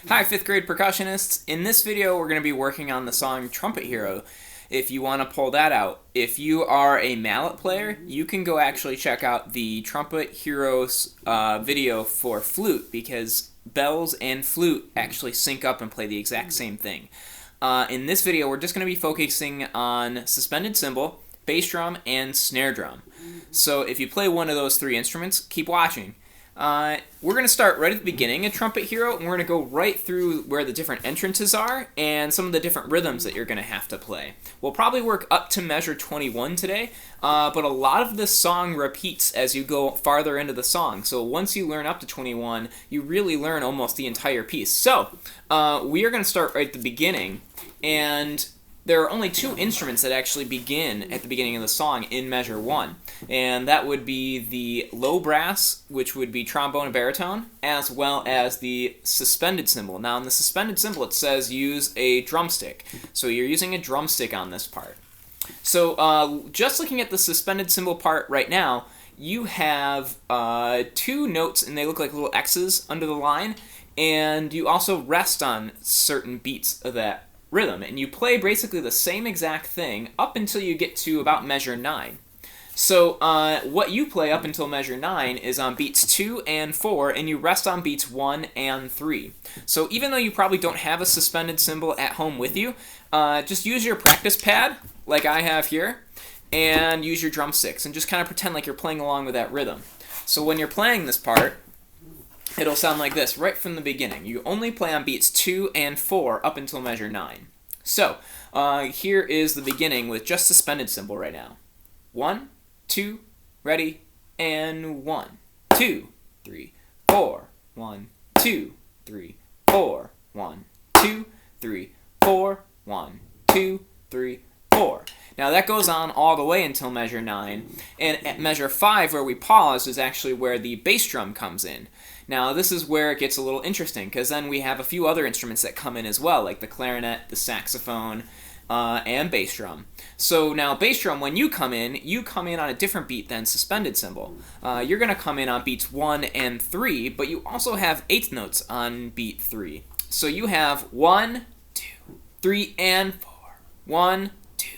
Hi, 5th grade percussionists. In this video, we're going to be working on the song Trumpet Hero. If you want to pull that out. If you are a mallet player, you can go actually check out the Trumpet Hero's video for flute, because bells and flute actually sync up and play the exact same thing. In this video, we're just going to be focusing on suspended cymbal, bass drum, and snare drum. So if you play one of those three instruments, keep watching. We're going to start right at the beginning of Trumpet Hero, and we're going to go right through where the different entrances are and some of the different rhythms that you're going to have to play. We'll probably work up to measure 21 today, but a lot of this song repeats as you go farther into the song. So once you learn up to 21, you really learn almost the entire piece. So we are going to start right at the beginning, and there are only two instruments that actually begin at the beginning of the song in measure 1. And that would be the low brass, which would be trombone and baritone, as well as the suspended cymbal. Now in the suspended cymbal it says use a drumstick. So you're using a drumstick on this part. So just looking at the suspended cymbal part right now, you have two notes and they look like little X's under the line, and you also rest on certain beats of that rhythm, and you play basically the same exact thing up until you get to about measure 9. So what you play up until measure 9 is on beats 2 and 4, and you rest on beats 1 and 3. So even though you probably don't have a suspended cymbal at home with you, just use your practice pad, like I have here, and use your drumsticks, and just kind of pretend like you're playing along with that rhythm. So when you're playing this part, it'll sound like this right from the beginning. You only play on beats 2 and 4 up until measure 9. So here is the beginning with just suspended cymbal right now. 1, 2, ready, and 1, 2, 3, 4. 1, 2, 3, 4. 1, 2, 3, 4. 1, 2, 3, 4. Now that goes on all the way until measure 9, and at measure 5, where we pause, is actually where the bass drum comes in. Now this is where it gets a little interesting, because then we have a few other instruments that come in as well, like the clarinet, the saxophone, and bass drum. So now bass drum, when you come in on a different beat than suspended cymbal. You're going to come in on beats 1 and 3, but you also have eighth notes on beat 3. So you have 1, 2, 3, and 4. 1, 2,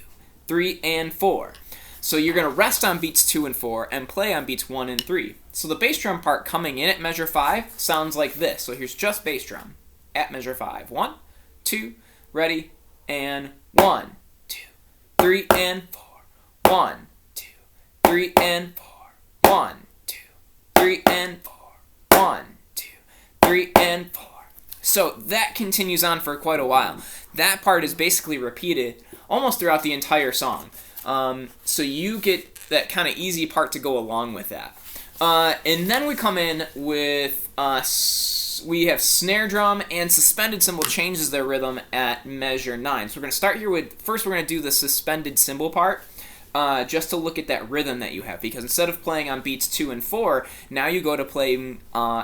3, and 4. So you're going to rest on beats 2 and 4 and play on beats 1 and 3. So the bass drum part coming in at measure 5 sounds like this. So here's just bass drum at measure 5. 1, 2, ready, and 1, 2, 3, and 4. 1, 2, 3, and 4. 1, 2, 3, and 4. 1, 2, 3, and 4. So that continues on for quite a while. That part is basically repeated almost throughout the entire song. So you get that kind of easy part to go along with that. And then we come in with, we have snare drum and suspended cymbal changes their rhythm at measure 9. So we're going to start here with, first we're going to do the suspended cymbal part, just to look at that rhythm that you have. Because instead of playing on beats 2 and 4, now you go to play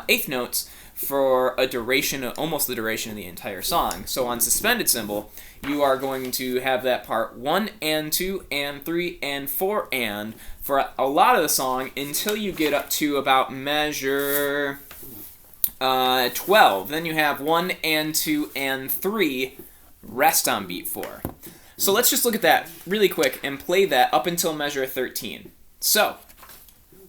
eighth notes for a duration, almost the duration of the entire song. So on suspended cymbal, you are going to have that part 1 and 2 and 3 and 4 and for a lot of the song until you get up to about measure 12. Then you have 1 and 2 and 3, rest on beat 4. So let's just look at that really quick and play that up until measure 13. So,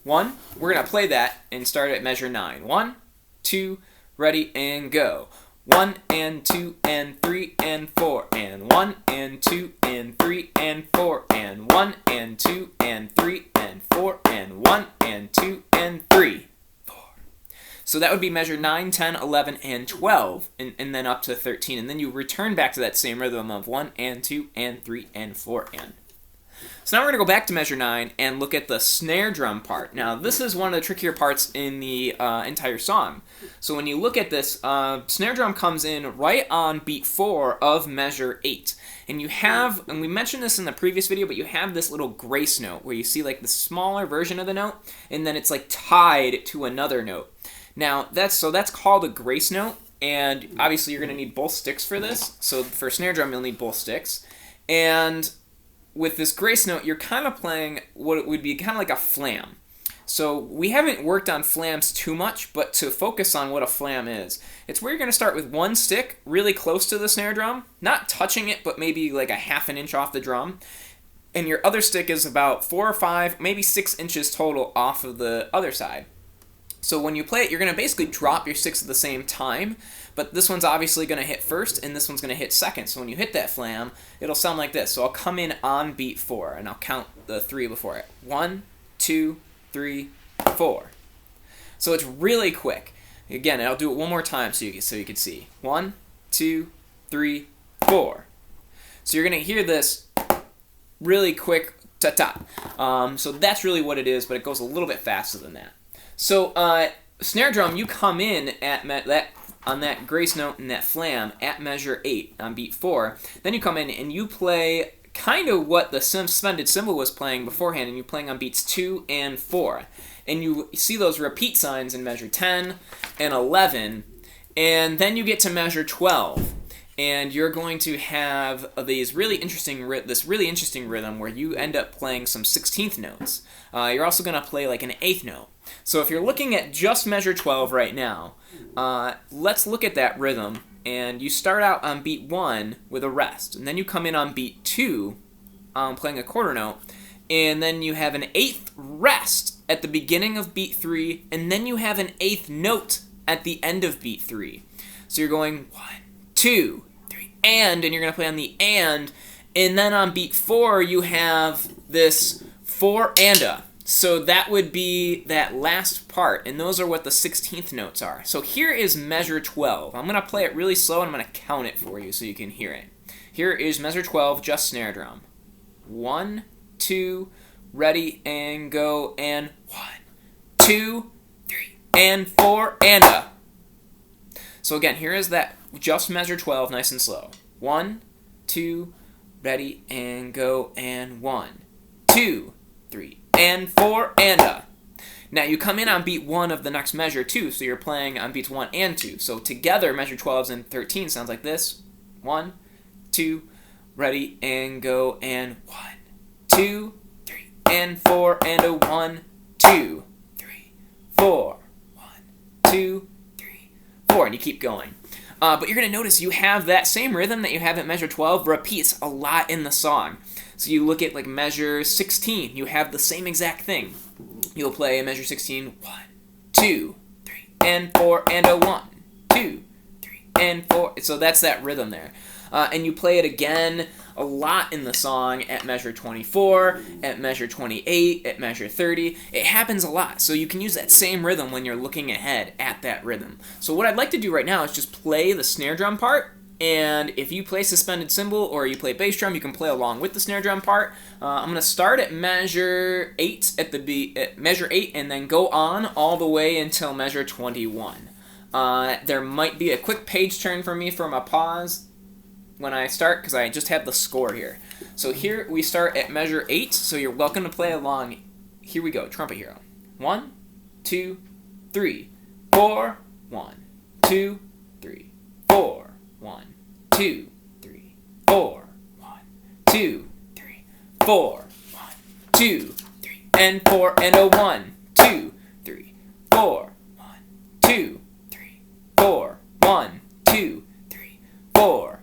1, we're going to play that and start at measure 9. 1, 2, ready, and go. 1 and 2 and 3 and 4 and 1 and 2 and 3 and 4 and 1 and 2 and 3 and 4 and 1 and 2 and 3, 4. So that would be measure 9, 10, 11, and 12, and then up to 13. And then you return back to that same rhythm of 1 and 2 and 3 and 4 and. So now we're going to go back to measure 9 and look at the snare drum part. Now this is one of the trickier parts in the entire song. So when you look at this, snare drum comes in right on beat 4 of measure 8. And you have, and we mentioned this in the previous video, but you have this little grace note where you see like the smaller version of the note, and then it's like tied to another note. Now that's called a grace note, and obviously you're going to need both sticks for this. So for snare drum you'll need both sticks. And with this grace note, you're kind of playing what would be kind of like a flam. So we haven't worked on flams too much, but to focus on what a flam is, it's where you're going to start with one stick really close to the snare drum, not touching it, but maybe like a half an inch off the drum, and your other stick is about 4 or 5, maybe 6 inches total off of the other side. So when you play it, you're going to basically drop your sticks at the same time, but this one's obviously going to hit first, and this one's going to hit second. So when you hit that flam, it'll sound like this. So I'll come in on beat 4, and I'll count the 3 before it. 1, 2, 3, 4. So it's really quick. Again, I'll do it one more time so you can see. 1, 2, 3, 4. So you're going to hear this really quick ta-ta. So that's really what it is, but it goes a little bit faster than that. So snare drum, you come in at on that grace note and that flam at measure 8 on beat 4. Then you come in and you play kind of what the suspended cymbal was playing beforehand, and you're playing on beats 2 and 4. And you see those repeat signs in measure 10 and 11, and then you get to measure 12. And you're going to have this really interesting rhythm where you end up playing some 16th notes. You're also going to play like an 8th note. So if you're looking at just measure 12 right now, let's look at that rhythm. And you start out on beat 1 with a rest, and then you come in on beat 2 playing a quarter note, and then you have an 8th rest at the beginning of beat 3, and then you have an 8th note at the end of beat 3. So you're going 1, 2, 3, and you're going to play on the and then on beat 4 you have this 4 and a. So that would be that last part, and those are what the 16th notes are. So here is measure 12. I'm going to play it really slow, and I'm going to count it for you so you can hear it. Here is measure 12, just snare drum. 1, 2, ready, and go, and 1, 2, 3, and 4, and a. So again, here is that just measure 12, nice and slow. 1, 2, ready, and go, and 1, 2, 3, and 4, and a. Now you come in on beat 1 of the next measure too, so you're playing on beats 1 and 2. So together, measure 12s and 13 sounds like this. 1, 2, ready, and go, and 1, 2, 3, and 4, and a. 1, 2, 3, 4, 1, 2, 3, 4, and you keep going. But you're going to notice you have that same rhythm that you have at measure 12 repeats a lot in the song. So you look at like measure 16, you have the same exact thing. You'll play a measure 16, 1, 2, 3, and 4, and a. 1, 2, 3, and 4. So that's that rhythm there. And you play it again a lot in the song at measure 24, at measure 28, at measure 30. It happens a lot, so you can use that same rhythm when you're looking ahead at that rhythm. So what I'd like to do right now is just play the snare drum part, and if you play suspended cymbal or you play bass drum, you can play along with the snare drum part. I'm going to start at measure 8 at measure 8 and then go on all the way until measure 21. There might be a quick page turn for me from a pause when I start, because I just have the score here. So here we start at measure 8, so you're welcome to play along. Here we go, Trumpet Hero. 1, 2, 3, 4, 1, 2, 3, 4, 1, 2, 3, 4, 1, 2, 3, 4, 1, 2, 3, and 4, and a. 1, 2, 3, 4, 1, 2, 3, 4, 1, 2, 3, 4,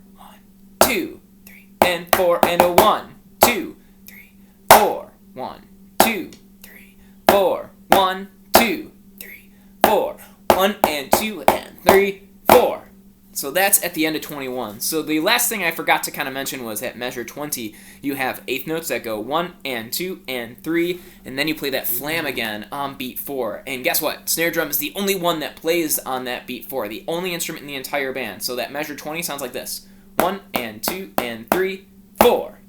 2, 3, and 4, and a. 1, 2, 3, 4, 1, 2, 3, 4, 1, 2, 3, 4, 1, and 2, and 3, 4. So that's at the end of 21. So the last thing I forgot to kind of mention was at measure 20, you have 8th notes that go 1 and 2 and 3, and then you play that flam again on beat 4. And guess what? Snare drum is the only one that plays on that beat 4, the only instrument in the entire band. So that measure 20 sounds like this. 1 and 2 and 3, 4.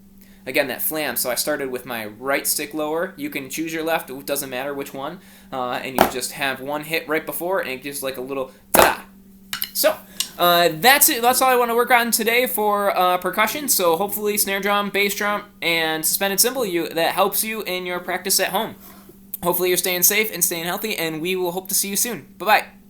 Again, that flam, so I started with my right stick lower. You can choose your left, it doesn't matter which one. And you just have one hit right before, and it gives like a little ta-da. So, that's it. That's all I want to work on today for percussion. So hopefully snare drum, bass drum, and suspended cymbal that helps you in your practice at home. Hopefully you're staying safe and staying healthy, and we will hope to see you soon. Bye-bye.